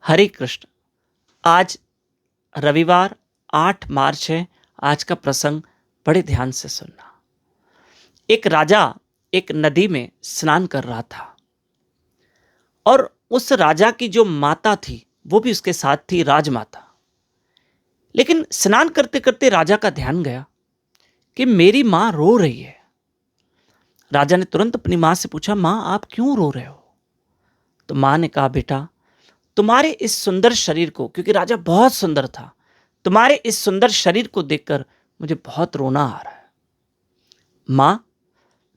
हरे कृष्ण। आज रविवार 8 मार्च है। आज का प्रसंग बड़े ध्यान से सुनना। एक राजा एक नदी में स्नान कर रहा था और उस राजा की जो माता थी वो भी उसके साथ थी, राजमाता। लेकिन स्नान करते करते राजा का ध्यान गया कि मेरी मां रो रही है। राजा ने तुरंत अपनी मां से पूछा, मां आप क्यों रो रहे हो? तो मां ने कहा, बेटा तुम्हारे इस सुंदर शरीर को, क्योंकि राजा बहुत सुंदर था, तुम्हारे इस सुंदर शरीर को देखकर मुझे बहुत रोना आ रहा है। मां,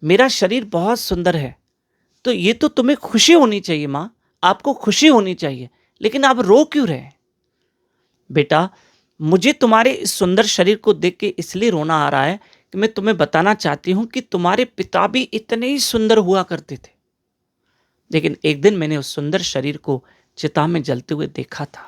मेरा शरीर बहुत सुंदर है तो ये तो तुम्हें खुशी होनी चाहिए। मां, आपको खुशी होनी चाहिए, लेकिन आप रो क्यों रहे हैं? बेटा, मुझे तुम्हारे इस सुंदर शरीर को देख के इसलिए रोना आ रहा है कि मैं तुम्हें बताना चाहती हूं कि तुम्हारे पिता भी इतने ही सुंदर हुआ करते थे, लेकिन एक दिन मैंने उस सुंदर शरीर को चिता में जलते हुए देखा था।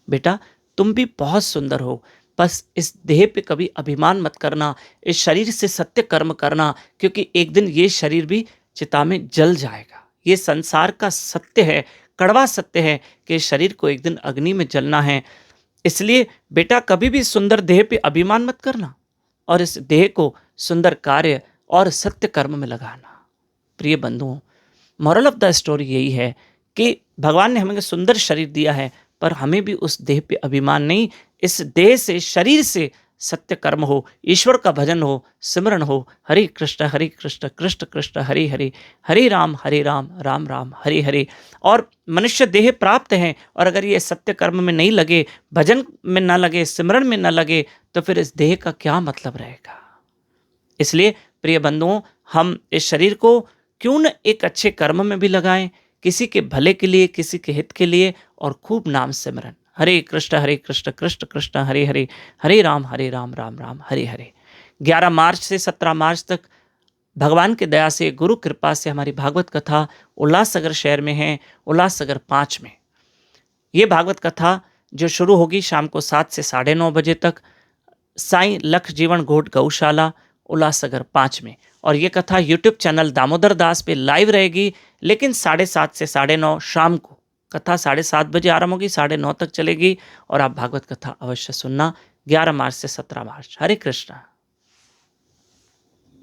बेटा, तुम भी बहुत सुंदर हो, बस इस देह पे कभी अभिमान मत करना, इस शरीर से सत्य कर्म करना, क्योंकि एक दिन ये शरीर भी चिता में जल जाएगा। ये संसार का सत्य है, कड़वा सत्य है कि इस शरीर को एक दिन अग्नि में जलना है। इसलिए बेटा, कभी भी सुंदर देह पे अभिमान मत करना और इस देह को सुंदर कार्य और सत्य कर्म में लगाना। प्रिय बंधुओं, मॉरल ऑफ द स्टोरी यही है कि भगवान ने हमें सुंदर शरीर दिया है, पर हमें भी उस देह पे अभिमान नहीं, इस देह से, शरीर से सत्य कर्म हो, ईश्वर का भजन हो, सिमरन हो। हरे कृष्ण कृष्ण कृष्ण हरे हरे, हरे राम राम राम हरे हरे। और मनुष्य देह प्राप्त है, और अगर ये सत्य कर्म में नहीं लगे, भजन में न लगे, सिमरन में न लगे, तो फिर इस देह का क्या मतलब रहेगा? इसलिए प्रिय बंधुओं, हम इस शरीर को क्यों न एक अच्छे कर्म में भी लगाएं, किसी के भले के लिए, किसी के हित के लिए, और खूब नाम सिमरन। हरे कृष्ण कृष्ण कृष्ण हरे हरे, हरे राम राम राम हरे हरे। 11 मार्च से 17 मार्च तक भगवान की दया से, गुरु कृपा से हमारी भागवत कथा उल्लासनगर शहर में है, उल्लासनगर 5 में। ये भागवत कथा जो शुरू होगी शाम को 7 से 9:30 बजे तक, साईं लख जीवन घोट गौशाला, उल्लासनगर 5 में। और ये कथा यूट्यूब चैनल दामोदर दास पे लाइव रहेगी, लेकिन 7:30 से 9:30 शाम को। कथा 7:30 बजे आरंभ होगी, 9:30 तक चलेगी। और आप भागवत कथा अवश्य सुनना। 11 मार्च से 17 मार्च। हरे कृष्णा।